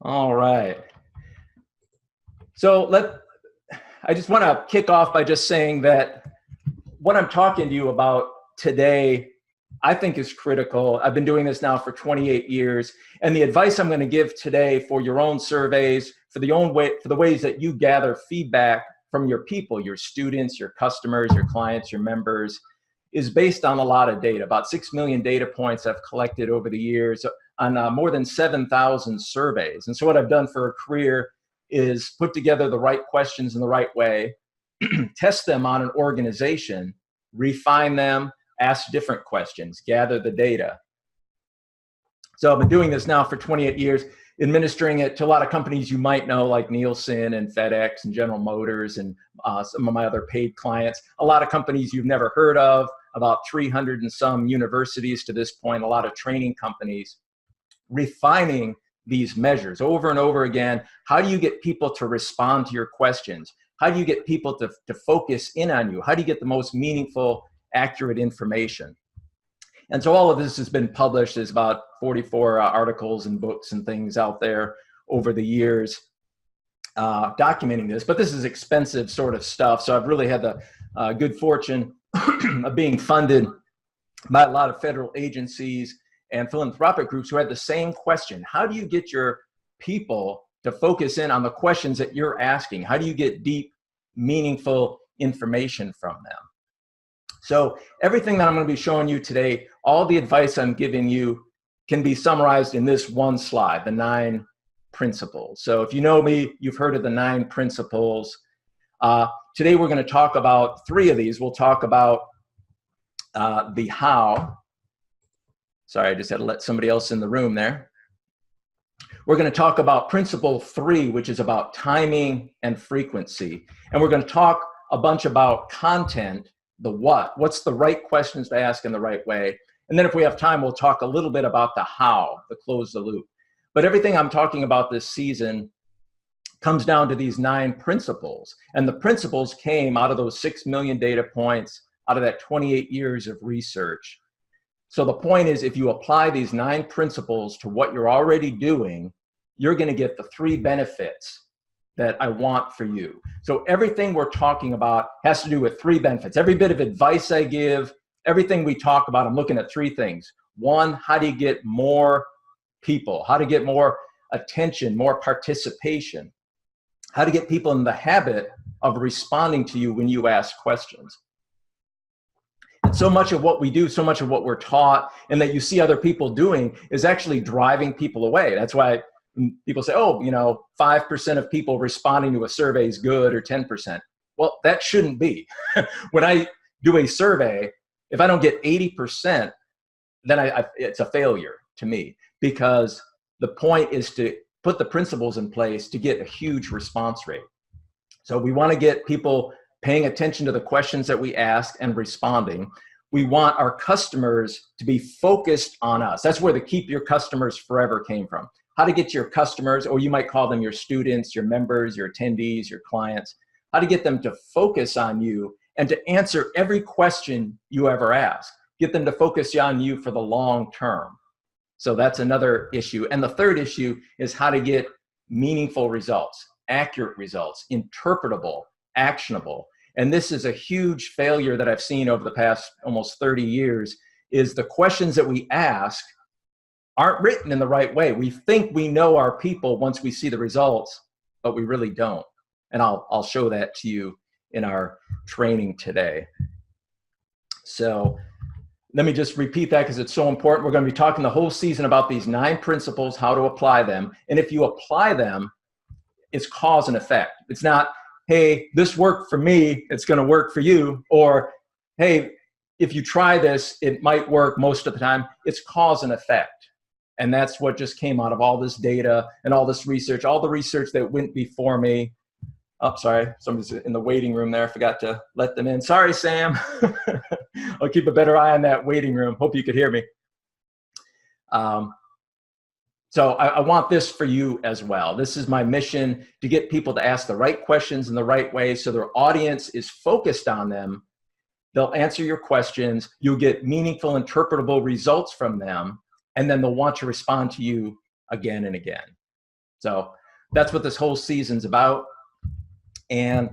All right. So I just want to kick off by just saying that what I'm talking to you about today, I think is critical. I've been doing this now for 28 years, and the advice I'm going to give today for your own surveys, for the ways that you gather feedback from your people, your students, your customers, your clients, your members, is based on a lot of data. About 6 million data points I've collected over the years on more than 7,000 surveys. And so what I've done for a career is put together the right questions in the right way, test them on an organization, refine them, ask different questions, gather the data. So I've been doing this now for 28 years, administering it to a lot of companies you might know, like Nielsen and FedEx and General Motors and some of my other paid clients. A lot of companies you've never heard of, about 300 and some universities to this point, a lot of training companies, refining these measures over and over again. How do you get people to respond to your questions? How do you get people to focus in on you? How do you get the most meaningful, accurate information? And so all of this has been published. There's about 44 articles and books and things out there over the years documenting this, but this is expensive sort of stuff. So I've really had the good fortune of being funded by a lot of federal agencies and philanthropic groups who had the same question. How do you get your people to focus in on the questions that you're asking? How do you get deep, meaningful information from them? So everything that I'm going to be showing you today, all the advice I'm giving you can be summarized in this one slide, the 9 principles. So if you know me, you've heard of the 9 principles. Today we're going to talk about 3 of these. We'll talk about the how. Sorry, I just had to let somebody else in the room there. We're going to talk about principle 3, which is about timing and frequency. And we're going to talk a bunch about content, the what's the right questions to ask in the right way. And then if we have time, we'll talk a little bit about the how, the close the loop. But everything I'm talking about this season comes down to these 9 principles. And the principles came out of those 6 million data points, out of that 28 years of research. So the point is, if you apply these 9 principles to what you're already doing, you're going to get the 3 benefits that I want for you. So everything we're talking about has to do with 3 benefits. Every bit of advice I give, everything we talk about, I'm looking at 3 things. 1, how do you get more people? How to get more attention, more participation? How to get people in the habit of responding to you when you ask questions? And so much of what we do, so much of what we're taught and that you see other people doing is actually driving people away. That's why people say, oh, 5% of people responding to a survey is good, or 10%. Well, that shouldn't be. When I do a survey, if I don't get 80%, then it's a failure to me, because the point is to put the principles in place to get a huge response rate. So we want to get people paying attention to the questions that we ask and responding. We want our customers to be focused on us. That's where the keep your customers forever came from. How to get your customers, or you might call them your students, your members, your attendees, your clients, how to get them to focus on you and to answer every question you ever ask. Get them to focus on you for the long term. So that's another issue. And the third issue is how to get meaningful results, accurate results, interpretable, actionable. And this is a huge failure that I've seen over the past almost 30 years, is the questions that we ask aren't written in the right way. We think we know our people once we see the results, but we really don't. And I'll show that to you in our training today. So let me just repeat that because it's so important. We're going to be talking the whole season about these 9 principles, how to apply them. And if you apply them, it's cause and effect. It's not, hey, this worked for me, it's going to work for you. Or, hey, if you try this, it might work most of the time. It's cause and effect. And that's what just came out of all this data and all this research, all the research that went before me. Oh, sorry, somebody's in the waiting room there. I forgot to let them in. Sorry, Sam. I'll keep a better eye on that waiting room. Hope you could hear me. So I want this for you as well. This is my mission, to get people to ask the right questions in the right way so their audience is focused on them. They'll answer your questions. You'll get meaningful, interpretable results from them. And then they'll want to respond to you again and again. So that's what this whole season's about. And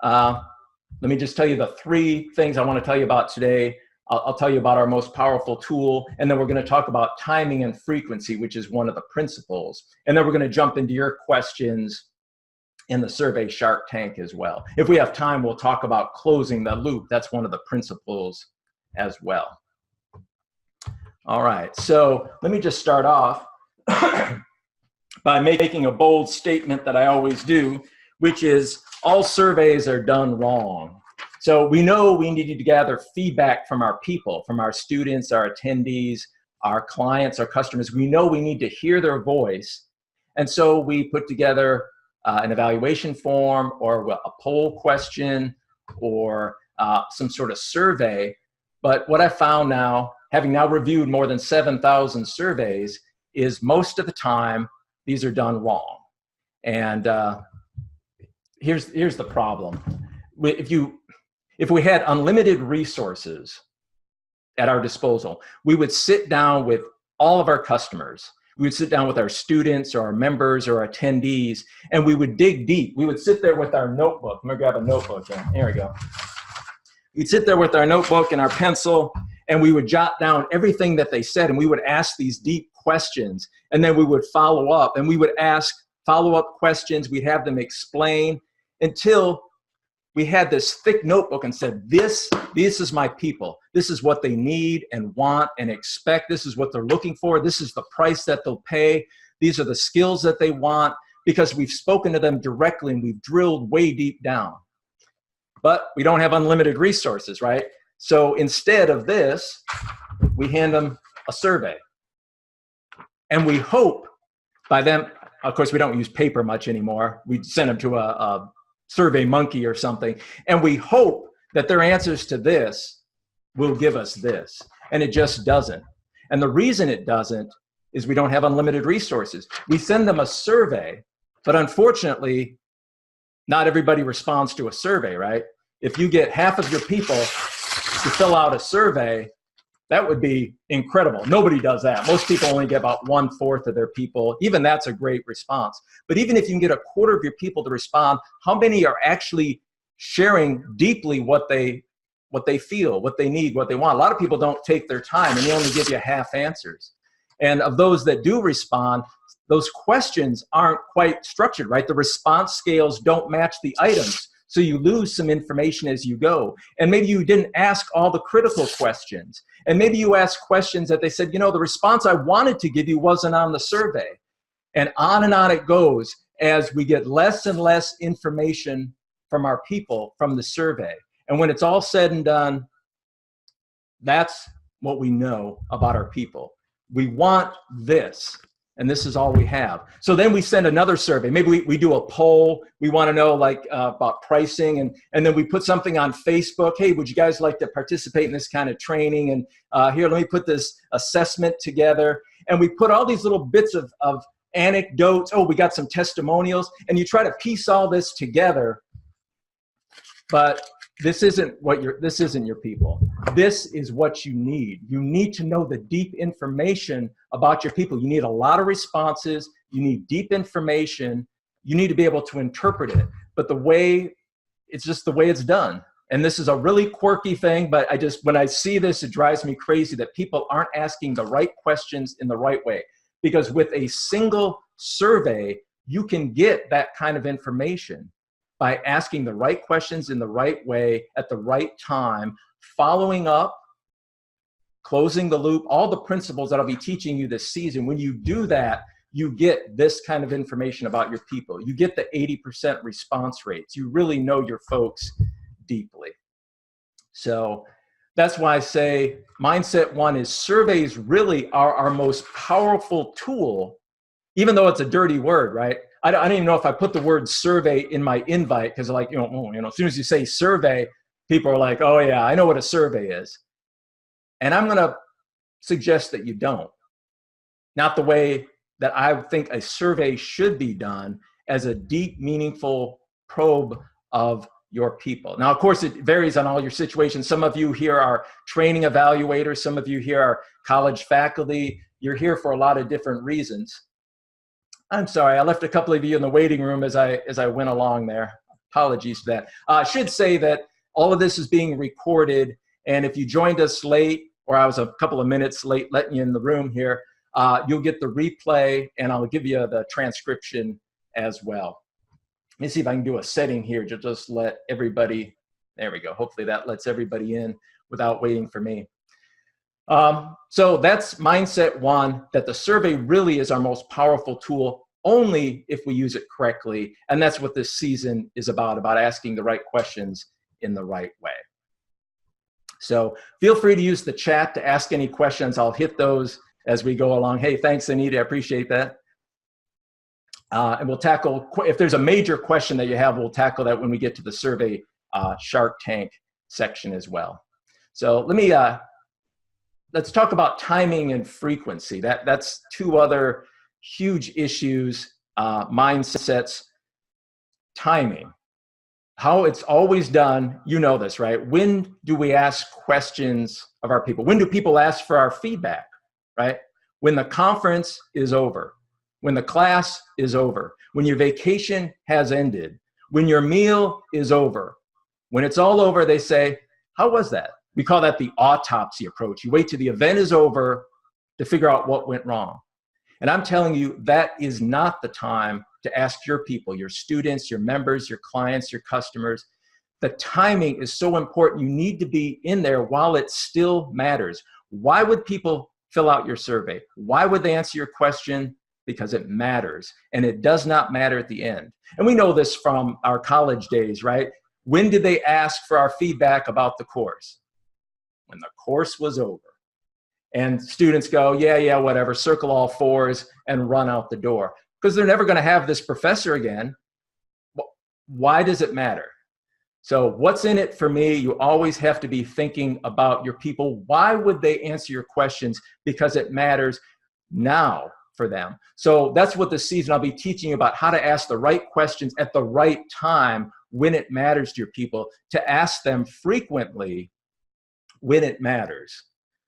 let me just tell you the 3 things I want to tell you about today. I'll tell you about our most powerful tool, and then we're going to talk about timing and frequency, which is one of the principles. And then we're going to jump into your questions in the survey Shark Tank as well. If we have time, we'll talk about closing the loop. That's one of the principles as well. All right, so let me just start off by making a bold statement that I always do, which is all surveys are done wrong. So we know we need to gather feedback from our people, from our students, our attendees, our clients, our customers. We know we need to hear their voice. And so we put together an evaluation form or a poll question or some sort of survey. But what I found now, having now reviewed more than 7,000 surveys, is most of the time these are done wrong. And here's the problem. If we had unlimited resources at our disposal, we would sit down with all of our customers. We would sit down with our students or our members or our attendees, and we would dig deep. We would sit there with our notebook. I'm gonna grab a notebook. Here we go. We'd sit there with our notebook and our pencil, and we would jot down everything that they said, and we would ask these deep questions, and then we would follow up, and we would ask follow-up questions. We'd have them explain until we had this thick notebook and said, this is my people. This is what they need and want and expect. This is what they're looking for. This is the price that they'll pay. These are the skills that they want, because we've spoken to them directly and we've drilled way deep down. But we don't have unlimited resources, right? So instead of this, we hand them a survey. And we hope by them, of course, we don't use paper much anymore. We send them to a Survey Monkey or something, and we hope that their answers to this will give us this, and it just doesn't. And the reason it doesn't is we don't have unlimited resources. We send them a survey, but unfortunately, not everybody responds to a survey, right? If you get half of your people to fill out a survey, that would be incredible. Nobody does that. Most people only get about 1/4 of their people. Even that's a great response. But even if you can get 1/4 of your people to respond, how many are actually sharing deeply what they feel, what they need, what they want? A lot of people don't take their time, and they only give you half answers. And of those that do respond, those questions aren't quite structured, right? The response scales don't match the items. So you lose some information as you go. And maybe you didn't ask all the critical questions. And maybe you asked questions that they said, you know, the response I wanted to give you wasn't on the survey. And on it goes as we get less and less information from our people from the survey. And when it's all said and done, that's what we know about our people. We want this. And this is all we have. So then we send another survey. Maybe we do a poll. We want to know about pricing. And then we put something on Facebook. Hey, would you guys like to participate in this kind of training? And here, let me put this assessment together. And we put all these little bits of anecdotes. Oh, we got some testimonials. And you try to piece all this together. But this isn't your people. This is what you need. You need to know the deep information about your people. You need a lot of responses. You need deep information. You need to be able to interpret it. But it's just the way it's done. And this is a really quirky thing, but when I see this, it drives me crazy that people aren't asking the right questions in the right way. Because with a single survey, you can get that kind of information by asking the right questions in the right way at the right time, following up, closing the loop, all the principles that I'll be teaching you this season. When you do that, you get this kind of information about your people. You get the 80% response rates. You really know your folks deeply. So that's why I say mindset 1 is surveys really are our most powerful tool, even though it's a dirty word, right? I don't even know if I put the word survey in my invite, because as soon as you say survey, people are like, oh yeah, I know what a survey is. And I'm gonna suggest that you don't. Not the way that I think a survey should be done, as a deep, meaningful probe of your people. Now, of course, it varies on all your situations. Some of you here are training evaluators. Some of you here are college faculty. You're here for a lot of different reasons. I'm sorry, I left a couple of you in the waiting room as I went along there. Apologies for that. I should say that all of this is being recorded, and if you joined us late, or I was a couple of minutes late letting you in the room here, you'll get the replay, and I'll give you the transcription as well. Let me see if I can do a setting here to just let everybody, there we go. Hopefully that lets everybody in without waiting for me. So that's mindset one, that the survey really is our most powerful tool only if we use it correctly. And that's what this season is about asking the right questions in the right way. So feel free to use the chat to ask any questions. I'll hit those as we go along. Hey, thanks, Anita. I appreciate that. And we'll tackle, if there's a major question that you have, we'll tackle that when we get to the survey Shark Tank section as well. So let me, let's talk about timing and frequency. That's two other huge issues, mindsets. Timing, how it's always done, you know this, right? When do we ask questions of our people? When do people ask for our feedback, right? When the conference is over, when the class is over, when your vacation has ended, when your meal is over. When it's all over, they say, how was that? We call that the autopsy approach. You wait till the event is over to figure out what went wrong. And I'm telling you, that is not the time to ask your people, your students, your members, your clients, your customers. The timing is so important. You need to be in there while it still matters. Why would people fill out your survey? Why would they answer your question? Because it matters, and it does not matter at the end. And we know this from our college days, right? When did they ask for our feedback about the course? When the course was over. And students go, yeah, whatever, circle all fours and run out the door. Because they're never going to have this professor again. Why does it matter? So what's in it for me? You always have to be thinking about your people. Why would they answer your questions? Because it matters now for them. So that's what this season I'll be teaching you about, how to ask the right questions at the right time when it matters to your people, to ask them frequently when it matters.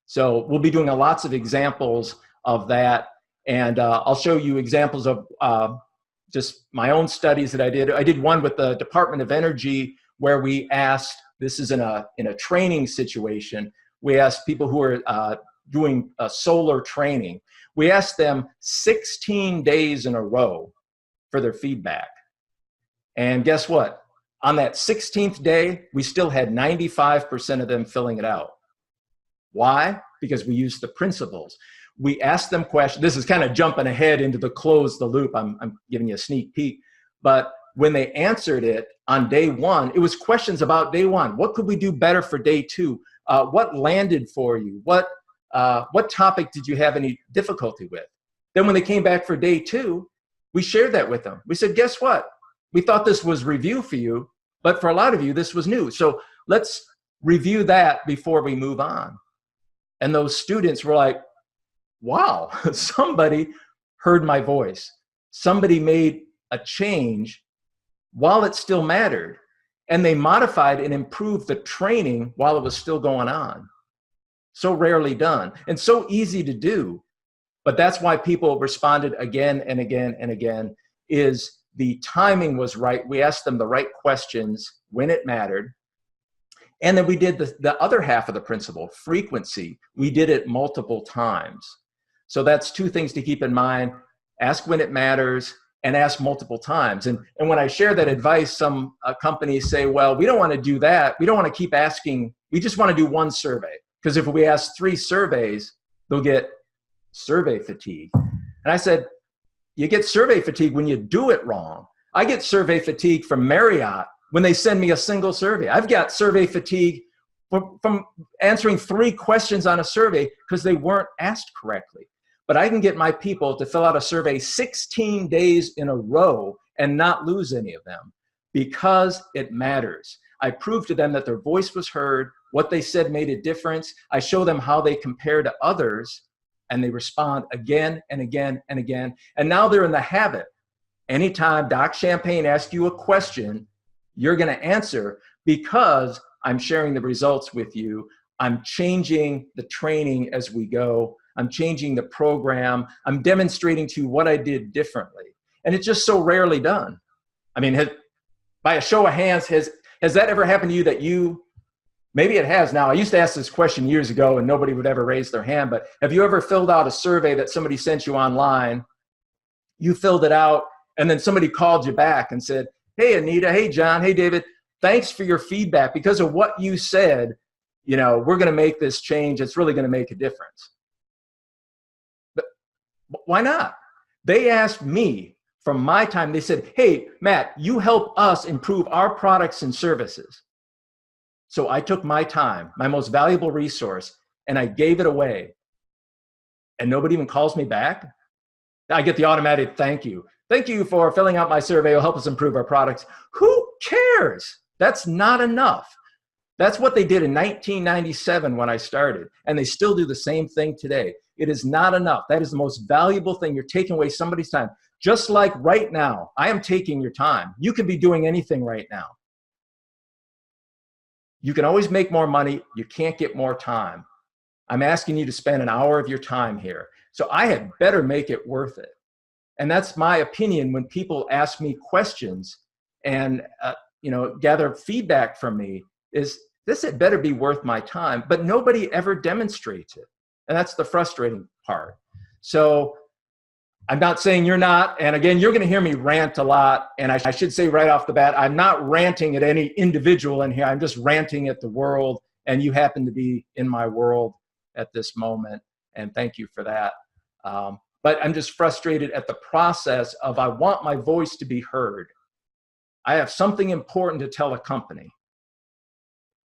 So we'll be doing lots of examples of that. And I'll show you examples of just my own studies that I did. I did one with the Department of Energy where we asked, this is in a training situation, we asked people who are doing solar training. We asked them 16 days in a row for their feedback. And guess what? On that 16th day, we still had 95% of them filling it out. Why? Because we used the principles. We asked them questions. This is kind of jumping ahead into the close the loop. I'm giving you a sneak peek. But when they answered it on day one, it was questions about day one. What could we do better for day two? What landed for you? What topic did you have any difficulty with? Then when they came back for day two, we shared that with them. We said, guess what? We thought this was review for you, but for a lot of you, this was new. So let's review that before we move on. And those students were like, wow, somebody heard my voice. Somebody made a change while it still mattered. And they modified and improved the training while it was still going on. So rarely done and so easy to do. But that's why people responded again and again and again, is the timing was right. We asked them the right questions when it mattered. And then we did the other half of the principle, frequency. We did it multiple times. So that's two things to keep in mind. Ask when it matters and ask multiple times. And when I share that advice, some companies say, well, we don't want to do that. We don't want to keep asking. We just want to do one survey. Because if we ask 3 surveys, they'll get survey fatigue. And I said, you get survey fatigue when you do it wrong. I get survey fatigue from Marriott when they send me a single survey. I've got survey fatigue from answering 3 questions on a survey because they weren't asked correctly. But I can get my people to fill out a survey 16 days in a row and not lose any of them because it matters. I proved to them that their voice was heard, what they said made a difference. I show them how they compare to others, and they respond again and again and again. And now they're in the habit. Anytime Doc Champagne asks you a question, you're going to answer because I'm sharing the results with you. I'm changing the training as we go. I'm changing the program. I'm demonstrating to you what I did differently. And it's just so rarely done. I mean, by a show of hands, has that ever happened to you that maybe it has now. I used to ask this question years ago and nobody would ever raise their hand, but have you ever filled out a survey that somebody sent you online? You filled it out and then somebody called you back and said, hey, Anita, hey, John, hey, David, thanks for your feedback. Because of what you said, we're going to make this change. It's really going to make a difference. But why not? They asked me from my time, they said, hey, Matt, you help us improve our products and services. So I took my time, my most valuable resource, and I gave it away. And nobody even calls me back. I get the automatic thank you. Thank you for filling out my survey. It'll help us improve our products. Who cares? That's not enough. That's what they did in 1997 when I started. And they still do the same thing today. It is not enough. That is the most valuable thing. You're taking away somebody's time. Just like right now, I am taking your time. You could be doing anything right now. You can always make more money. You can't get more time. I'm asking you to spend an hour of your time here. So I had better make it worth it. And that's my opinion when people ask me questions and gather feedback from me, is this had better be worth my time, but nobody ever demonstrates it. And that's the frustrating part. So I'm not saying you're not. And again, you're going to hear me rant a lot. And I should say right off the bat, I'm not ranting at any individual in here. I'm just ranting at the world. And you happen to be in my world at this moment. And thank you for that. But I'm just frustrated at the process of I want my voice to be heard. I have something important to tell a company.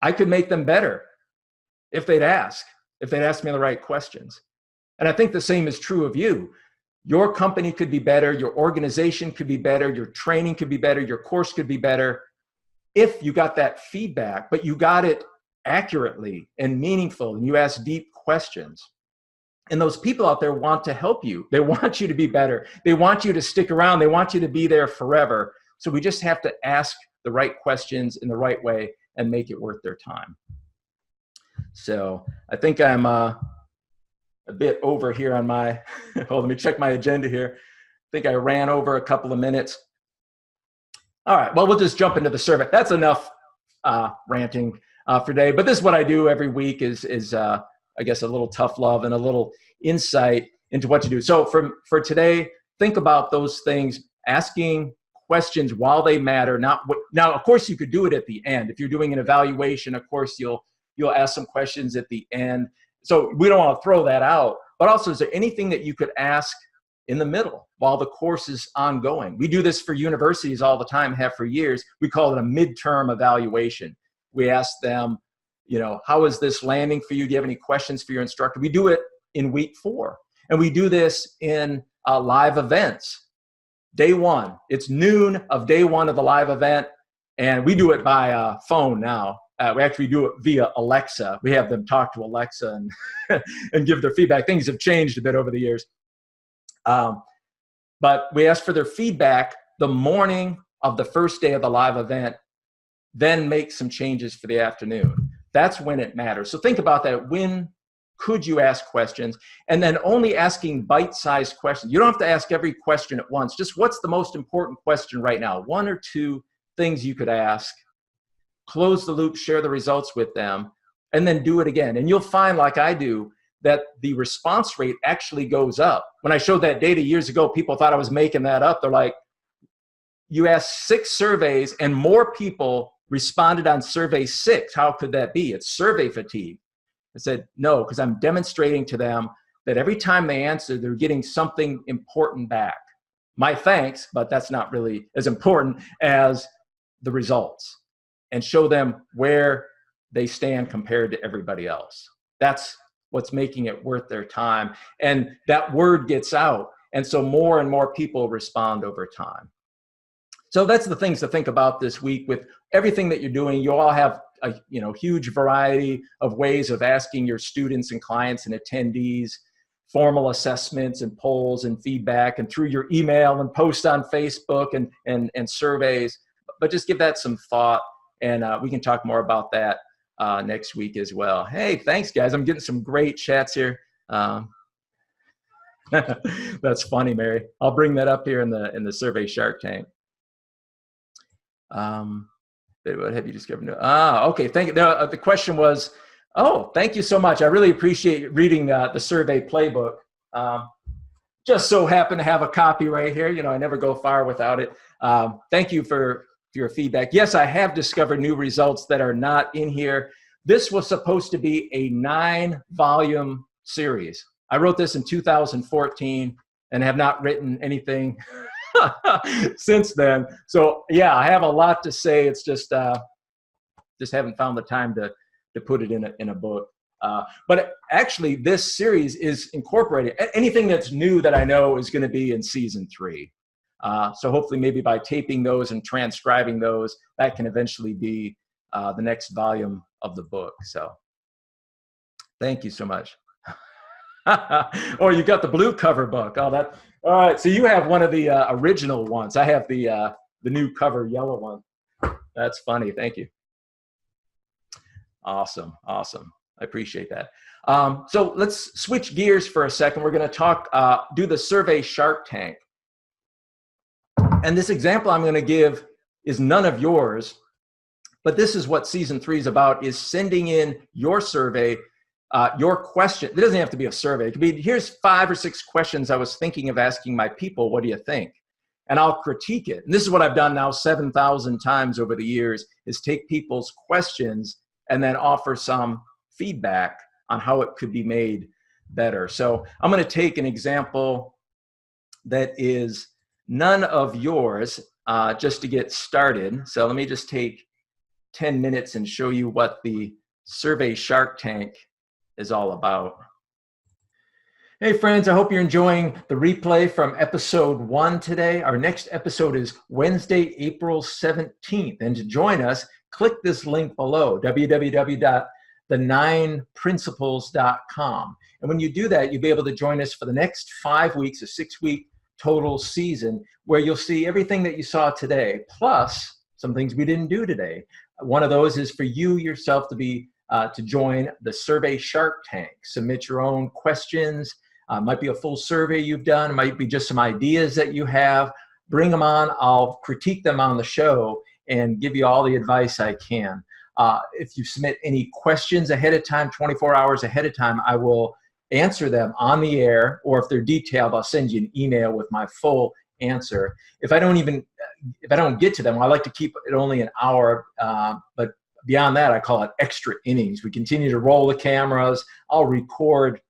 I could make them better if they'd ask me the right questions. And I think the same is true of you. Your company could be better, your organization could be better, your training could be better, your course could be better if you got that feedback, but you got it accurately and meaningful, and you ask deep questions. And those people out there want to help you. They want you to be better. They want you to stick around. They want you to be there forever. So we just have to ask the right questions in the right way and make it worth their time. So I think I'm a bit over here on my, let me check my agenda here. I think I ran over a couple of minutes. All right, well, we'll just jump into the survey. That's enough ranting for today. But this is what I do every week is I guess, a little tough love and a little insight into what to do. So for today, think about those things, asking questions while they matter. Now, of course, you could do it at the end. If you're doing an evaluation, of course, you'll ask some questions at the end. So we don't want to throw that out. But also, is there anything that you could ask in the middle while the course is ongoing? We do this for universities all the time, have for years. We call it a midterm evaluation. We ask them, how is this landing for you? Do you have any questions for your instructor? We do it in week 4. And we do this in live events. Day 1, it's noon of day 1 of the live event. And we do it by phone now. We actually do it via Alexa. We have them talk to Alexa and, and give their feedback. Things have changed a bit over the years. But we ask for their feedback the morning of the first day of the live event, then make some changes for the afternoon. That's when it matters. So think about that. When could you ask questions? And then only asking bite-sized questions. You don't have to ask every question at once. Just what's the most important question right now? 1 or 2 things you could ask. Close the loop, share the results with them, and then do it again. And you'll find, like I do, that the response rate actually goes up. When I showed that data years ago, people thought I was making that up. They're like, you asked 6 surveys and more people responded on survey 6. How could that be? It's survey fatigue. I said, no, because I'm demonstrating to them that every time they answer, they're getting something important back. My thanks, but that's not really as important as the results, and show them where they stand compared to everybody else. That's what's making it worth their time. And that word gets out. And so more and more people respond over time. So that's the things to think about this week with everything that you're doing. You all have a huge variety of ways of asking your students and clients and attendees formal assessments and polls and feedback, and through your email and posts on Facebook and surveys. But just give that some thought, and we can talk more about that next week as well. Hey, thanks, guys. I'm getting some great chats here. Now, That's funny, Mary. I'll bring that up here in the survey Shark Tank. What have you discovered? Okay. Thank you. The question was, oh, thank you so much. I really appreciate reading the survey playbook. Just so happen to have a copy right here. I never go far without it. Thank you for your feedback. Yes, I have discovered new results that are not in here. This was supposed to be a 9-volume series. I wrote this in 2014 and have not written anything since then. So yeah, I have a lot to say. It's just haven't found the time to put it in a book. But actually, this series is incorporated. Anything that's new that I know is going to be in season 3. So hopefully, maybe by taping those and transcribing those, that can eventually be the next volume of the book. So thank you so much. Oh, you got the blue cover book. Oh, that. All right. So you have one of the original ones. I have the new cover yellow one. That's funny. Thank you. Awesome. I appreciate that. So let's switch gears for a second. We're going to do the survey Shark Tank. And this example I'm going to give is none of yours, but this is what season 3 is about, is sending in your survey, your question. It doesn't have to be a survey. It could be, here's 5 or 6 questions I was thinking of asking my people. What do you think? And I'll critique it. And this is what I've done now 7,000 times over the years, is take people's questions and then offer some feedback on how it could be made better. So I'm going to take an example that is none of yours, just to get started. So let me just take 10 minutes and show you what the survey Shark Tank is all about. Hey friends, I hope you're enjoying the replay from episode 1 today. Our next episode is Wednesday, April 17th. And to join us, click this link below, www.the9principles.com. And when you do that, you'll be able to join us for the next 5 weeks, a 6-week total season, where you'll see everything that you saw today, plus some things we didn't do today. One of those is for you yourself to join the survey Shark Tank. Submit your own questions. Might be a full survey you've done. It might be just some ideas that you have. Bring them on. I'll critique them on the show and give you all the advice I can. If you submit any questions ahead of time, 24 hours ahead of time, I will answer them on the air, or if they're detailed, I'll send you an email with my full answer. If I don't get to them, I like to keep it only an hour, but beyond that, I call it extra innings. We continue to roll the cameras. I'll record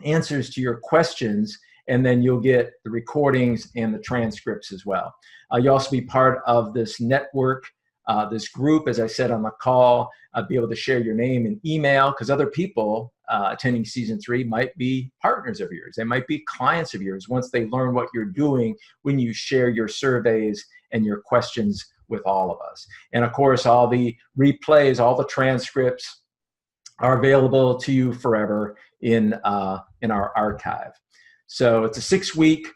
answers to your questions, and then you'll get the recordings and the transcripts as well. You'll also be part of this network, this group, as I said on the call. I'll be able to share your name and email, because other people attending season 3 might be partners of yours. They might be clients of yours once they learn what you're doing when you share your surveys and your questions with all of us. And of course, all the replays, all the transcripts are available to you forever in our archive. So it's a 6-week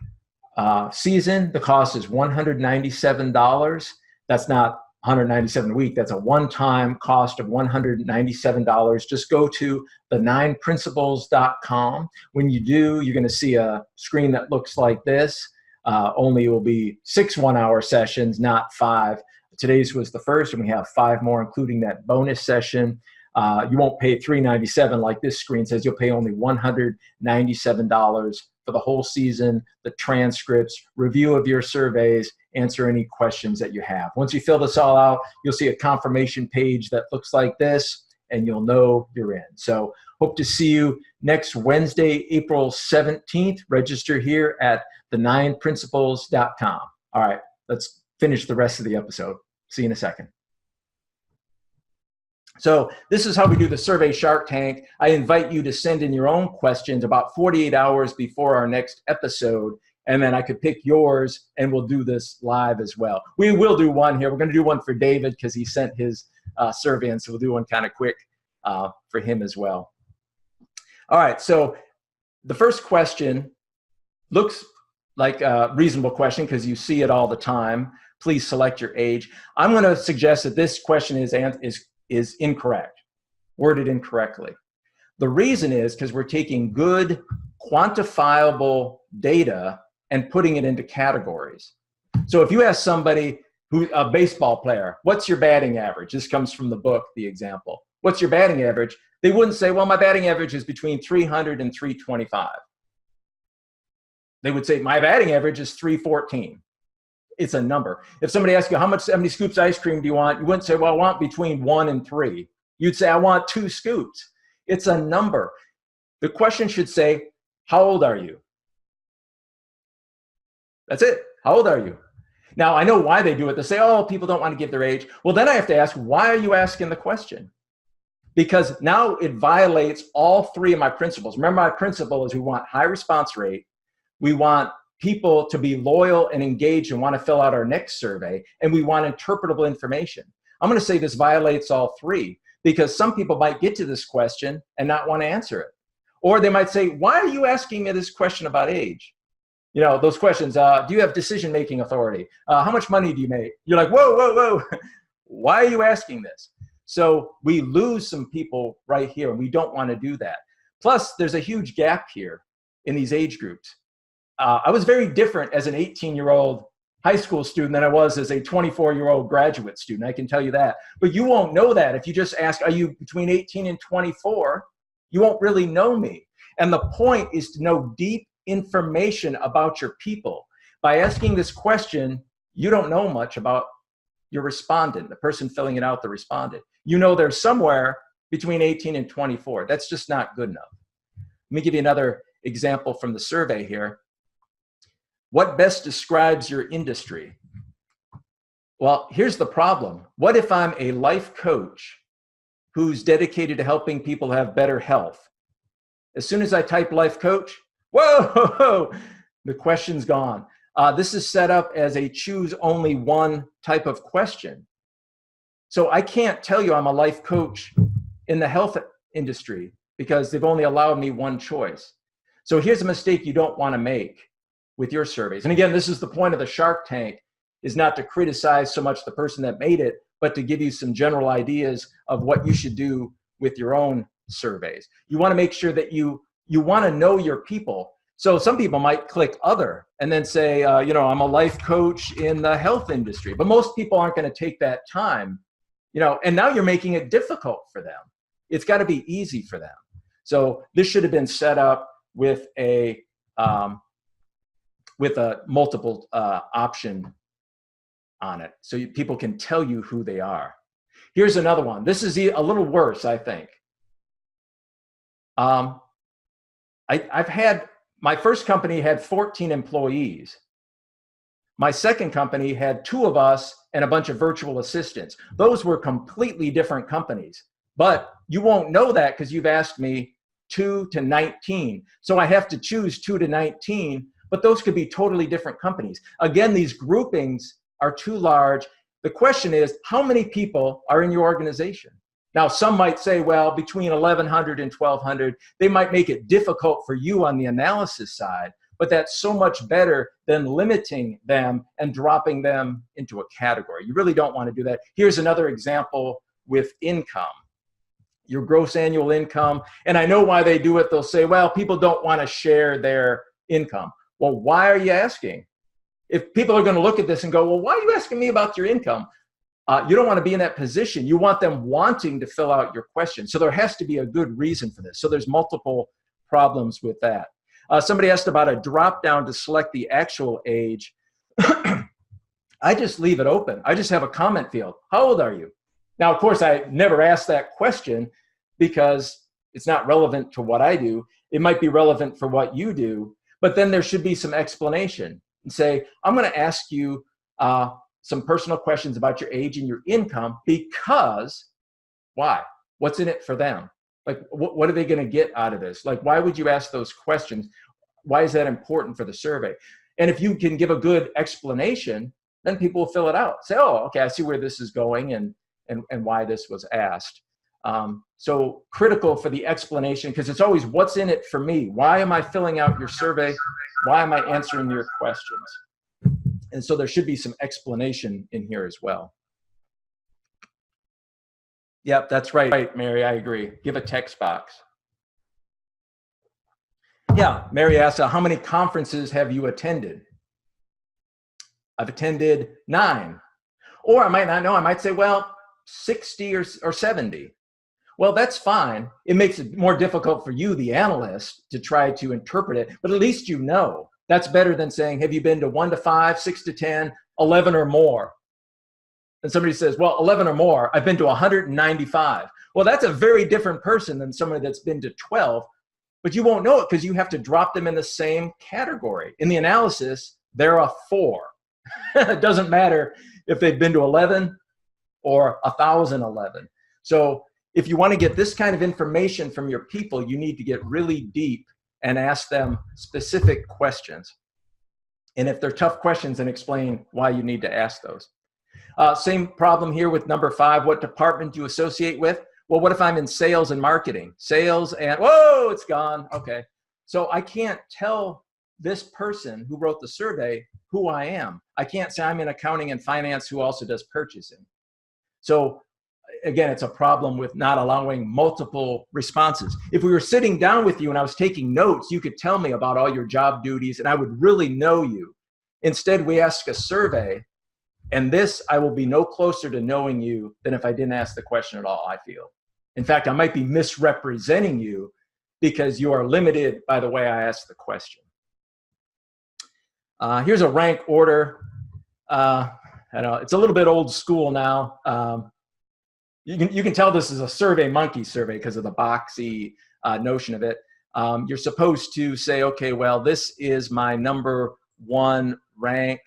season. The cost is $197. That's not $197 a week. That's a one-time cost of $197. Just go to the9principles.com. When you do, you're going to see a screen that looks like this. Only it will be 6 one-hour sessions, not 5. Today's was the first, and we have 5 more, including that bonus session. You won't pay $397 like this screen says. You'll pay only $197 for the whole season, the transcripts, review of your surveys, answer any questions that you have. Once you fill this all out, you'll see a confirmation page that looks like this, and you'll know you're in. So hope to see you next Wednesday, April 17th. Register here at the9principles.com. All right, let's finish the rest of the episode. See you in a second. So this is how we do the survey Shark Tank. I invite you to send in your own questions about 48 hours before our next episode, and then I could pick yours, and we'll do this live as well. We will do one here. We're going to do one for David because he sent his survey in, so we'll do one kind of quick for him as well. All right, so the first question looks like a reasonable question because you see it all the time. Please select your age. I'm going to suggest that this question is incorrect, worded incorrectly. The reason is because we're taking good, quantifiable data and putting it into categories. So if you ask somebody who, a baseball player, what's your batting average? This comes from the book, the example. What's your batting average? They wouldn't say, well, my batting average is between 300 and 325. They would say, my batting average is 314. It's a number. If somebody asks you, how many scoops of ice cream do you want? You wouldn't say, well, I want between 1 and 3. You'd say, I want 2 scoops. It's a number. The question should say, how old are you? That's it. How old are you? Now, I know why they do it. They say, oh, people don't want to give their age. Well, then I have to ask, why are you asking the question? Because now it violates all 3 of my principles. Remember, my principle is we want high response rate. We want people to be loyal and engaged and want to fill out our next survey. And we want interpretable information. I'm going to say this violates all 3 because some people might get to this question and not want to answer it. Or they might say, why are you asking me this question about age? You know, those questions, do you have decision-making authority? How much money do you make? You're like, whoa, whoa, whoa. Why are you asking this? So we lose some people right here, and we don't want to do that. Plus, there's a huge gap here in these age groups. I was very different as an 18-year-old high school student than I was as a 24-year-old graduate student. I can tell you that. But you won't know that if you just ask, are you between 18 and 24? You won't really know me. And the point is to know deep information about your people. By asking this question, you don't know much about your respondent, the person filling it out, the respondent. You know they're somewhere between 18 and 24. That's just not good enough. Let me give you another example from the survey here. What best describes your industry? Well, here's the problem. What if I'm a life coach who's dedicated to helping people have better health? As soon as I type life coach, whoa, the question's gone. This is set up as a choose only one type of question. So I can't tell you I'm a life coach in the health industry because they've only allowed me one choice. So here's a mistake you don't want to make with your surveys. And again, this is the point of the Shark Tank, is not to criticize so much the person that made it, but to give you some general ideas of what you should do with your own surveys. You want to make sure that you want to know your people. So some people might click other and then say, you know, I'm a life coach in the health industry, but most people aren't going to take that time, you know, and now you're making it difficult for them. It's got to be easy for them. So this should have been set up with a multiple option on it, so people can tell you who they are. Here's another one. This is a little worse, I think. I've had, my first company had 14 employees. My second company had 2 of us and a bunch of virtual assistants. Those were completely different companies, but you won't know that because you've asked me 2 to 19. So I have to choose 2 to 19, but those could be totally different companies. Again, these groupings are too large. The question is, how many people are in your organization? Now, some might say, well, between 1,100 and 1,200, they might make it difficult for you on the analysis side, but that's so much better than limiting them and dropping them into a category. You really don't want to do that. Here's another example with income. Your gross annual income, and I know why they do it. They'll say, well, people don't want to share their income. Well, why are you asking? If people are going to look at this and go, well, why are you asking me about your income? You don't want to be in that position. You want them wanting to fill out your question. So there has to be a good reason for this. So there's multiple problems with that. Somebody asked about a drop down to select the actual age. I just leave it open. I just have a comment field. How old are you? Now, of course, I never ask that question because it's not relevant to what I do. It might be relevant for what you do, but then there should be some explanation and say, I'm going to ask you some personal questions about your age and your income because why? What's in it for them? Like, what are they going to get out of this? Like, why would you ask those questions? Why is that important for the survey? And if you can give a good explanation, then people will fill it out. Say, oh, okay, I see where this is going and why this was asked. So critical for the explanation, because it's always what's in it for me. Why am I filling out your survey? Why am I answering your questions? And so there should be some explanation in here as well. Yep, that's right, Mary, I agree. Give a text box. Yeah, Mary asks, how many conferences have you attended? I've attended 9. Or I might not know, I might say, well, 60 or 70. Well, that's fine. It makes it more difficult for you, the analyst, to try to interpret it, but at least you know. That's better than saying, have you been to 1 to 5, 6 to 10, 11 or more? And somebody says, well, 11 or more, I've been to 195. Well, that's a very different person than somebody that's been to 12, but you won't know it because you have to drop them in the same category. In the analysis, they're a 4. It doesn't matter if they've been to 11 or 1,011. So if you want to get this kind of information from your people, you need to get really deep and ask them specific questions. And if they're tough questions, then explain why you need to ask those. Same problem here with number 5. What department do you associate with? Well, what if I'm in sales and marketing? Sales and, whoa, it's gone. Okay. So I can't tell this person who wrote the survey who I am. I can't say I'm in accounting and finance who also does purchasing. So again, it's a problem with not allowing multiple responses. If we were sitting down with you and I was taking notes, you could tell me about all your job duties and I would really know you. Instead, we ask a survey, and this, I will be no closer to knowing you than if I didn't ask the question at all, I feel. In fact, I might be misrepresenting you because you are limited by the way I asked the question. Here's a rank order. I know it's a little bit old school now. You can tell this is a Survey Monkey survey because of the boxy notion of it. You're supposed to say, okay, well, this is my number 1 rank.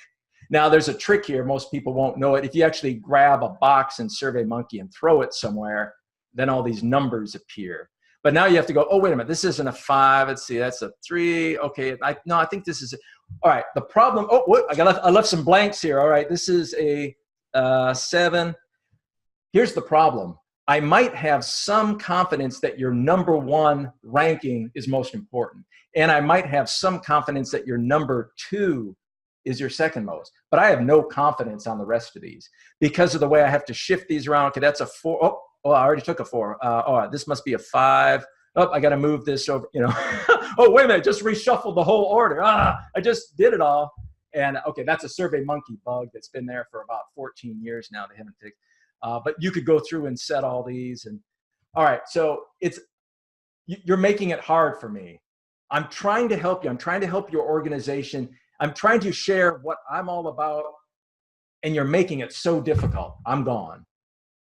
Now, there's a trick here. Most people won't know it. If you actually grab a box in Survey Monkey and throw it somewhere, then all these numbers appear. But now you have to go, oh, wait a minute, this isn't a 5. Let's see, that's a 3. Okay, no, I think this is all right, the problem, oh, what, I left some blanks here. All right, this is a 7. Here's the problem. I might have some confidence that your number 1 ranking is most important. And I might have some confidence that your number 2 is your second most. But I have no confidence on the rest of these because of the way I have to shift these around. Okay, that's a 4. Oh, I already took a 4. Oh, this must be a 5. Oh, I got to move this over, you know. Oh, wait a minute, just reshuffled the whole order. I just did it all. And okay, that's a Survey Monkey bug that's been there for about 14 years now. They haven't fixed. But you could go through and set all these. And all right, so you're making it hard for me. I'm trying to help you. I'm trying to help your organization. I'm trying to share what I'm all about, and you're making it so difficult. I'm gone.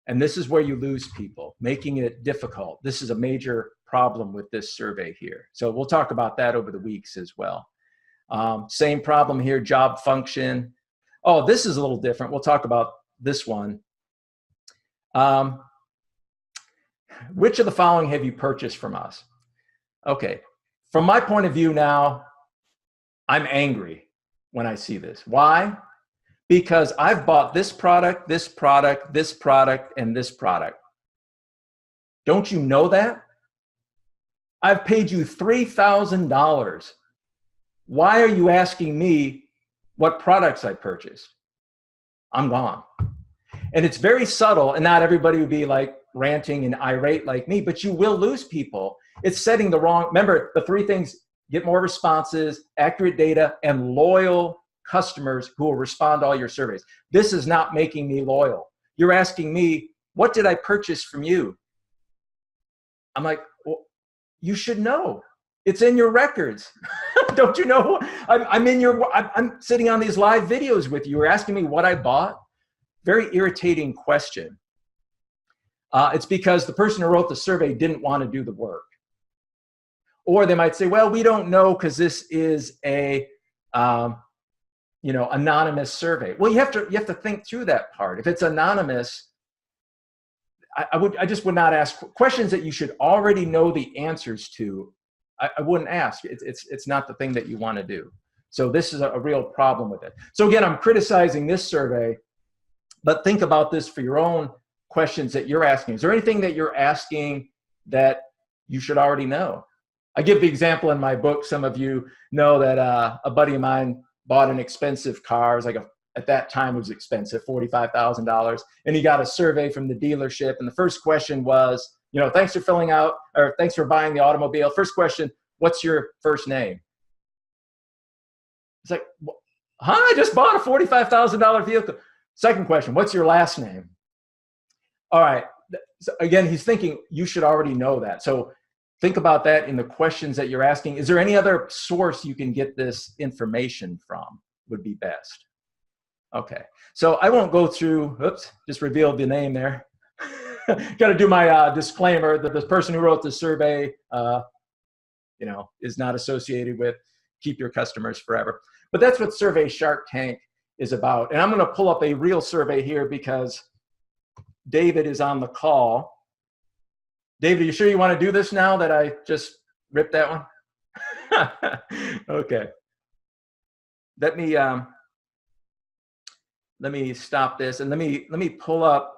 And this is where you lose people, making it difficult. This is a major problem with this survey here. So we'll talk about that over the weeks as well. Same problem here, job function. Oh, this is a little different. We'll talk about this one. Which of the following have you purchased from us? Okay, from my point of view now, I'm angry when I see this. Why? Because I've bought this product, this product, this product, and this product. Don't you know that? I've paid you $3,000. Why are you asking me what products I purchased? I'm gone. And it's very subtle, and not everybody would be like ranting and irate like me, but you will lose people. It's setting the wrong, remember the 3 things: get more responses, accurate data, and loyal customers who will respond to all your surveys. This is not making me loyal. You're asking me, what did I purchase from you? I'm like, well, you should know. It's in your records. Don't you know? I'm sitting on these live videos with you. You're asking me what I bought. Very irritating question. It's because the person who wrote the survey didn't want to do the work. Or they might say, well, we don't know because this is a anonymous survey. Well, you have to think through that part. If it's anonymous, I just would not ask questions that you should already know the answers to. I wouldn't ask. It's not the thing that you want to do. So this is a real problem with it. So again, I'm criticizing this survey, but think about this for your own questions that you're asking. Is there anything that you're asking that you should already know? I give the example in my book. Some of you know that a buddy of mine bought an expensive car. It was like at that time it was expensive, $45,000. And he got a survey from the dealership. And the first question was, thanks for filling out, or thanks for buying the automobile. First question, what's your first name? It's like, huh? I just bought a $45,000 vehicle. Second question, what's your last name? All right. So again, he's thinking you should already know that. So think about that in the questions that you're asking. Is there any other source you can get this information from would be best? Okay. So I won't go through, oops, just revealed the name there. Got to do my disclaimer that the person who wrote the survey, is not associated with Keep Your Customers Forever. But that's what Survey Shark Tank is about. And I'm going to pull up a real survey here because David is on the call. David, are you sure you want to do this now that I just ripped that one? Okay. Let me stop this and let me pull up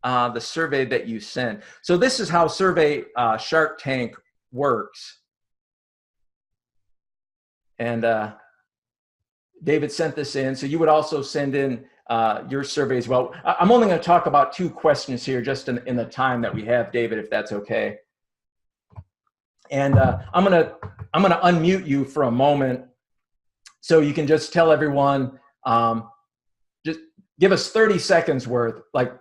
the survey that you sent. So this is how Survey Shark Tank works. And David sent this in, so you would also send in your survey as well. I'm only going to talk about 2 questions here, just in the time that we have, David, if that's okay. And I'm gonna unmute you for a moment, so you can just tell everyone, just give us 30 seconds worth, like,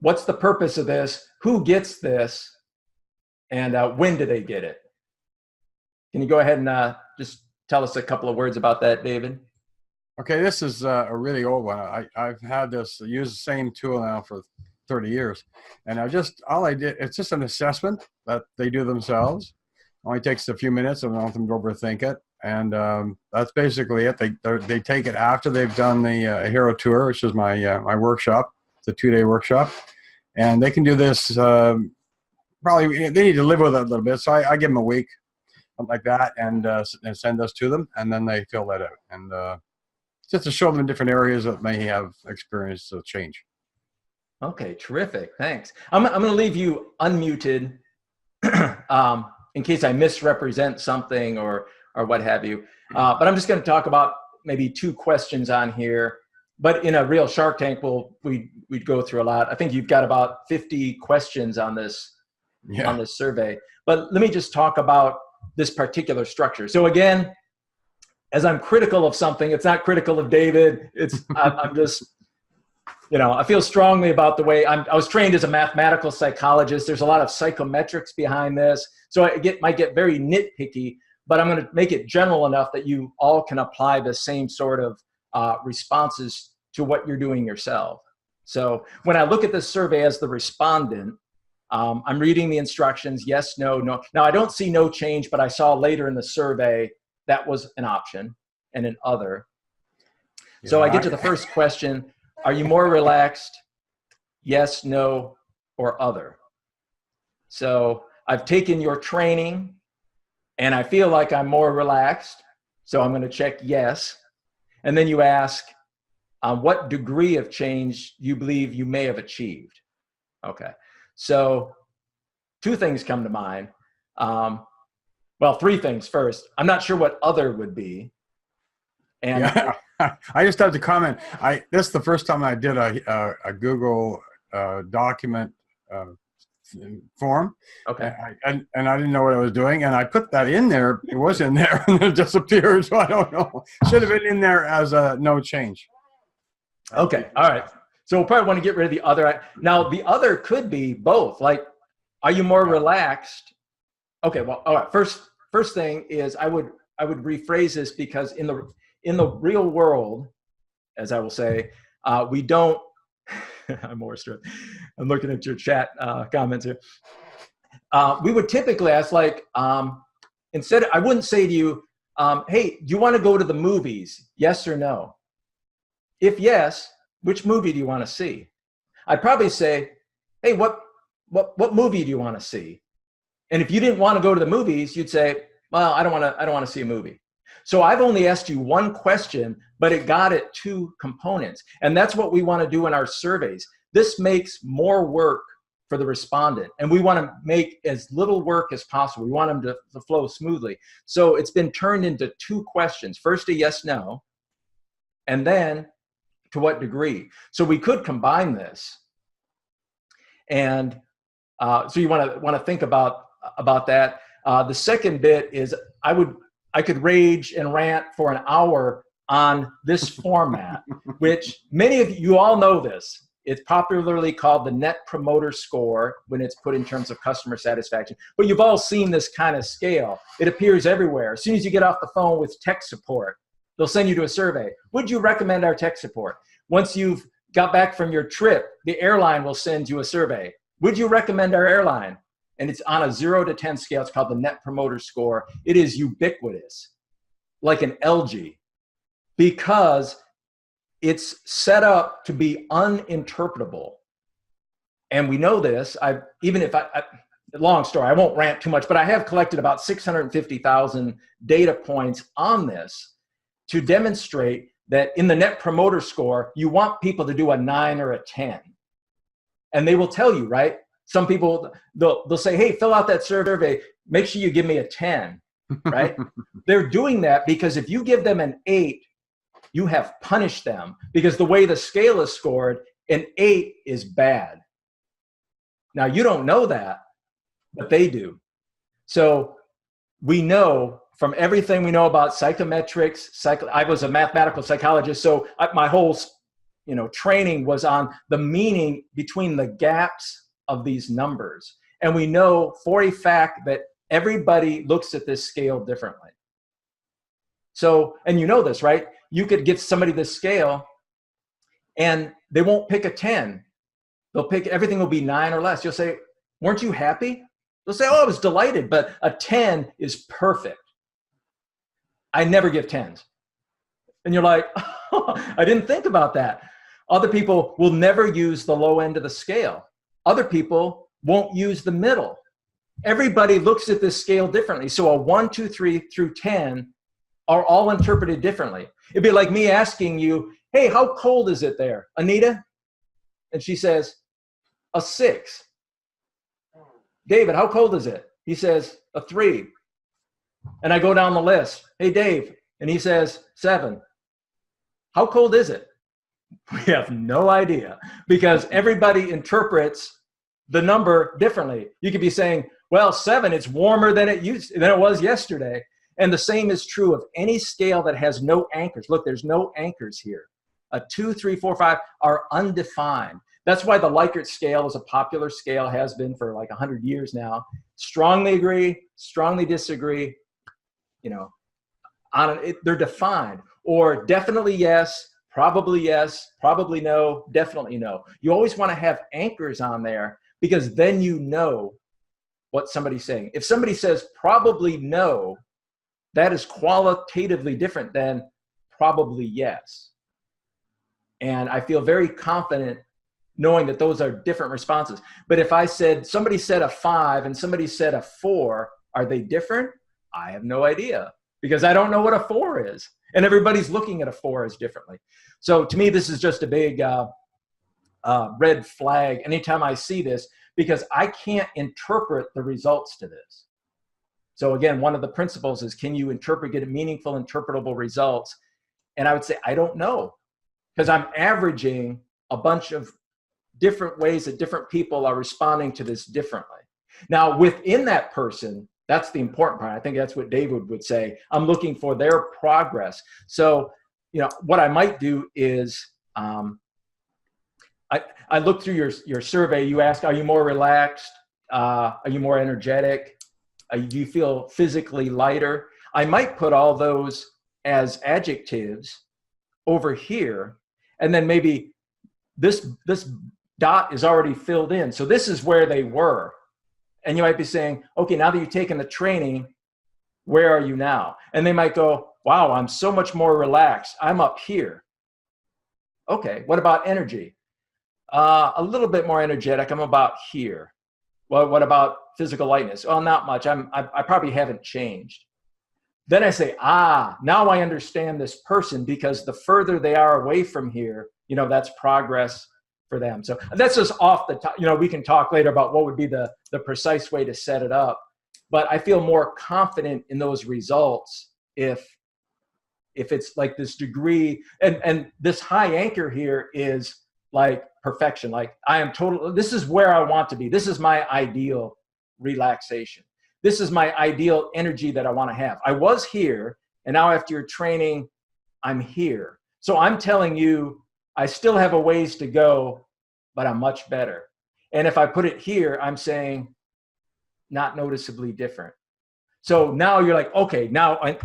what's the purpose of this? Who gets this? And when do they get it? Can you go ahead and just tell us a couple of words about that, David? Okay, this is a really old one. I've had this, use the same tool now for 30 years. And all I did, it's just an assessment that they do themselves. Only takes a few minutes. I don't want them to overthink it. And that's basically it. They take it after they've done the Hero Tour, which is my workshop. It's a 2-day workshop. And they can do this, probably, they need to live with it a little bit. So I give them a week, something like that, and send this to them. And then they fill that out. And just to show them different areas that may have experienced a change. Okay, terrific. Thanks. I'm going to leave you unmuted in case I misrepresent something or what have you. But I'm just going to talk about maybe 2 questions on here. But in a real Shark Tank, we'd go through a lot. I think you've got about 50 questions on this survey. But let me just talk about this particular structure. So again, as I'm critical of something, it's not critical of David. I'm just, I feel strongly about the way I was trained as a mathematical psychologist. There's a lot of psychometrics behind this. So I might get very nitpicky, but I'm going to make it general enough that you all can apply the same sort of responses to what you're doing yourself. So when I look at this survey as the respondent, I'm reading the instructions, yes, no, no. Now I don't see no change, but I saw later in the survey that was an option and an other. Yeah. So I get to the first question, are you more relaxed? Yes, no, or other. So I've taken your training and I feel like I'm more relaxed. So I'm going to check yes. And then you ask, what degree of change you believe you may have achieved? Okay. So 2 things come to mind. Well, 3 things. First, I'm not sure what other would be. And yeah. I just have to comment. This is the first time I did a Google document form. Okay. And I didn't know what I was doing, and I put that in there. It was in there, and it disappeared. So I don't know. Should have been in there as a no change. Okay. All right. So we'll probably want to get rid of the other. Now, the other could be both. Like, are you more relaxed? Okay. Well, all right. First thing is I would rephrase this, because in the real world, as I will say, we don't. I'm looking at your chat comments here. We would typically ask, like, instead, I wouldn't say to you, hey, do you want to go to the movies? Yes or no? If yes, which movie do you want to see? I'd probably say, hey, what movie do you want to see? And if you didn't want to go to the movies, you'd say, well, I don't want to see a movie. So I've only asked you 1 question, but it got at 2 components. And that's what we want to do in our surveys. This makes more work for the respondent, and we want to make as little work as possible. We want them to flow smoothly. So it's been turned into 2 questions. First, a yes, no, and then to what degree. So we could combine this. And so you want to think about that. The second bit is I could rage and rant for an hour on this format, which many of you all know this. It's popularly called the Net Promoter Score when it's put in terms of customer satisfaction. But you've all seen this kind of scale. It appears everywhere. As soon as you get off the phone with tech support, they'll send you to a survey. Would you recommend our tech support? Once you've got back from your trip, the airline will send you a survey. Would you recommend our airline? And it's on a 0 to 10 scale. It's called the Net Promoter Score. It is ubiquitous, like an LG, because it's set up to be uninterpretable. And we know this. Long story, I won't rant too much, but I have collected about 650,000 data points on this to demonstrate that in the Net Promoter Score, you want people to do a 9 or a 10. And they will tell you, right? Some people, they'll say, hey, fill out that survey. Make sure you give me a 10, right? They're doing that because if you give them an 8, you have punished them, because the way the scale is scored, an 8 is bad. Now, you don't know that, but they do. So we know from everything we know about psychometrics, I was a mathematical psychologist, so my whole training was on the meaning between the gaps of these numbers. And we know for a fact that everybody looks at this scale differently. So, and you know this, right? You could give somebody this scale and they won't pick a 10. They'll pick, everything will be 9 or less. You'll say, weren't you happy? They'll say, oh, I was delighted, but a 10 is perfect. I never give 10s. And you're like, oh, I didn't think about that. Other people will never use the low end of the scale. Other people won't use the middle. Everybody looks at this scale differently. So a 1, 2, 3 through 10 are all interpreted differently. It'd be like me asking you, hey, how cold is it there, Anita? And she says, a 6. David, how cold is it? He says, a 3. And I go down the list. Hey, Dave. And he says, 7. How cold is it? We have no idea, because everybody interprets the number differently. You could be saying, well, 7, it's warmer than it was yesterday. And the same is true of any scale that has no anchors. Look, there's no anchors here. A 2, 3, 4, 5 are undefined. That's why the Likert scale is a popular scale, has been for like 100 years now. Strongly agree, strongly disagree, they're defined. Or definitely yes, probably no, definitely no. You always want to have anchors on there, because then you know what somebody's saying. If somebody says probably no, that is qualitatively different than probably yes. And I feel very confident knowing that those are different responses. But if somebody said a 5 and somebody said a 4, are they different? I have no idea, because I don't know what a 4 is. And everybody's looking at a 4 as differently. So to me, this is just a big red flag anytime I see this, because I can't interpret the results to this. So again, one of the principles is, can you get meaningful, interpretable results? And I would say, I don't know, because I'm averaging a bunch of different ways that different people are responding to this differently. Now, within that person, that's the important part. I think that's what David would say. I'm looking for their progress. So, what I might do is, I look through your survey. You ask, are you more relaxed? Are you more energetic? Do you feel physically lighter? I might put all those as adjectives over here, and then maybe this dot is already filled in. So this is where they were. And you might be saying, okay, now that you've taken the training, where are you now? And they might go, wow, I'm so much more relaxed. I'm up here. Okay, what about energy? A little bit more energetic. I'm about here. Well, what about physical lightness? Well, not much. I probably haven't changed. Then I say, now I understand this person, because the further they are away from here, that's progress for them. So that's just off the top. We can talk later about what would be the precise way to set it up. But I feel more confident in those results if it's like this degree, and this high anchor here is like perfection. Like this is where I want to be. This is my ideal relaxation. this is my ideal energy that I want to have. I was here, and now after your training, I'm here. So I'm telling you, I still have a ways to go, but I'm much better. And if I put it here, I'm saying not noticeably different. So now you're like, okay,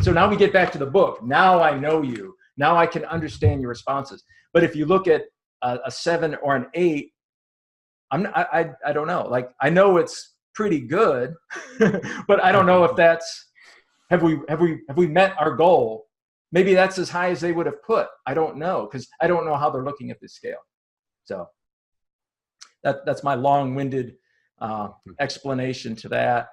so now we get back to the book. Now I know you. Now I can understand your responses. But if you look at a 7 or an 8, I don't know. Like, I know it's pretty good, but I don't know if that's, have we met our goal? Maybe that's as high as they would have put. I don't know, because I don't know how they're looking at this scale. So that's my long-winded explanation to that.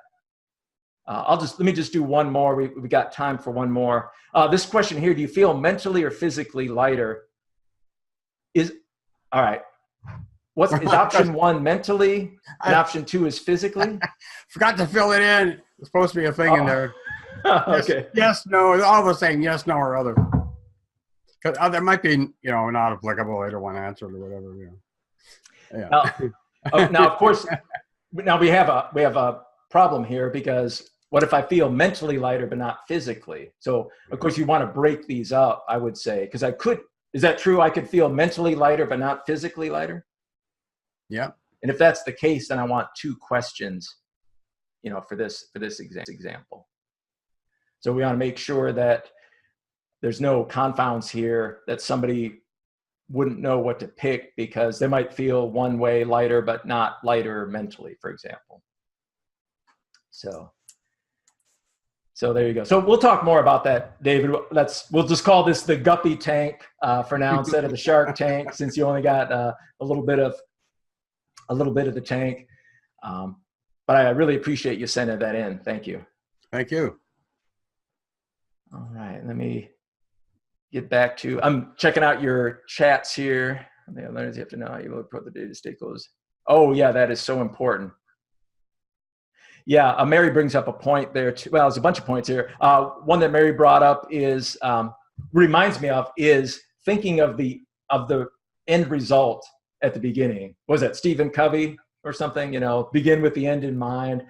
Let me just do one more. We got time for one more. This question here: do you feel mentally or physically lighter? All right. Is option 1 mentally, and option 2 is physically? Forgot to fill it in. There's supposed to be a thing in there. Okay. Yes, no, all the same. Yes, no, or other. Because there might be, not applicable. I don't want to answer it or whatever. Yeah. Now, of course, now we have a problem here, because what if I feel mentally lighter but not physically? So of course you want to break these up, I would say, because is that true? I could feel mentally lighter but not physically lighter? Yeah. And if that's the case, then I want 2 questions, for this example. So we want to make sure that there's no confounds here, that somebody wouldn't know what to pick because they might feel one way lighter, but not lighter mentally, for example. So there you go. So we'll talk more about that, David. We'll just call this the guppy tank for now instead of the shark tank, since you only got a little bit of the tank. But I really appreciate you sending that in. Thank you. Thank you. All right, let me get back to, I'm checking out your chats here. The learners, you have to know how you will put the data stakeholders. Oh yeah, that is so important. Yeah, Mary brings up a point there too. Well, there's a bunch of points here. One that Mary brought up is, reminds me of, is thinking of the end result at the beginning. What was that, Stephen Covey or something? Begin with the end in mind.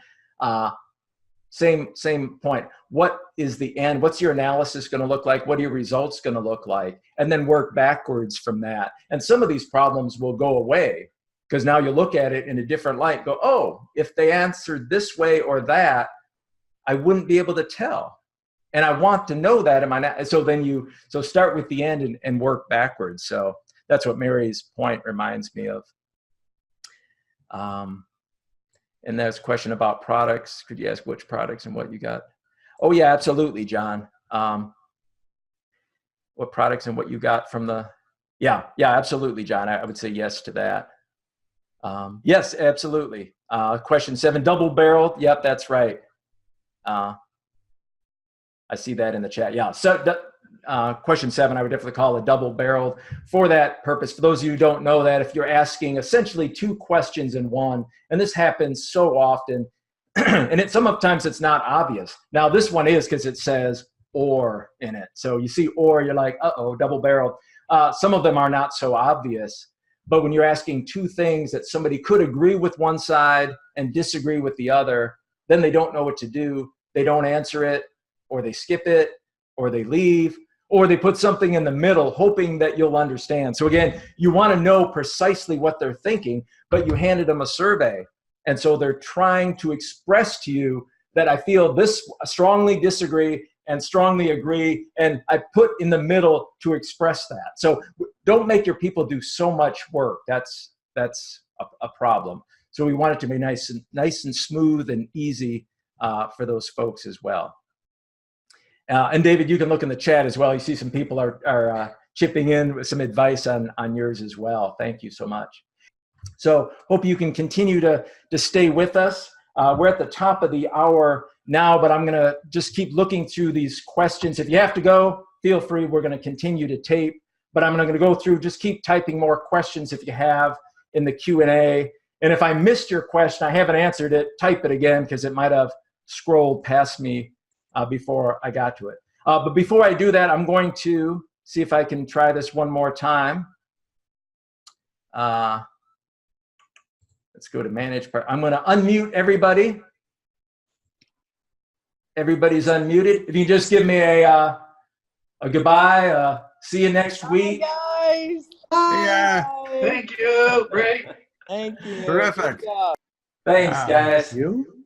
Same point. What is the end? What's your analysis going to look like? What are your results going to look like? And then work backwards from that. And some of these problems will go away because now you look at it in a different light, go, oh, if they answered this way or that, I wouldn't be able to tell. And I want to know that in my, so start with the end and work backwards. So that's what Mary's point reminds me of. And there's a question about products. Could you ask which products and what you got? Oh yeah, absolutely, John. What products and what you got from the, yeah, absolutely, John. I would say yes to that. Yes, absolutely. Question 7, double-barreled. Yep, that's right. I see that in the chat. Yeah, so question 7, I would definitely call it double-barreled for that purpose. For those of you who don't know that, if you're asking essentially 2 questions in one, and this happens so often, and sometimes it's not obvious. Now this one is because it says or in it. So you see or, you're like, uh-oh, double-barreled. Some of them are not so obvious, but when you're asking 2 things that somebody could agree with one side and disagree with the other, then they don't know what to do. They don't answer it, or they skip it, or they leave, or they put something in the middle hoping that you'll understand. So again, you want to know precisely what they're thinking, but you handed them a survey. And so they're trying to express to you that I feel this, strongly disagree and strongly agree, and I put in the middle to express that. So don't make your people do so much work. That's a problem. So we want it to be nice and smooth and easy for those folks as well. And David, you can look in the chat as well. You see some people are chipping in with some advice on yours as well. Thank you so much. So hope you can continue to stay with us. We're at the top of the hour now, but I'm gonna just keep looking through these questions. If you have to go, feel free. We're gonna continue to tape, but I'm gonna go through, just keep typing more questions if you have in the Q&A. And if I missed your question, I haven't answered it, type it again because it might have scrolled past me before I got to it. But before I do that, I'm going to see if I can try this one more time. Let's go to manage part. I'm going to unmute everybody. Everybody's unmuted. If you just give me a goodbye, see you next week. Guys. Yeah. Bye. Thank you, Ray. Thank you. Terrific. Good job. Thanks, guys. You?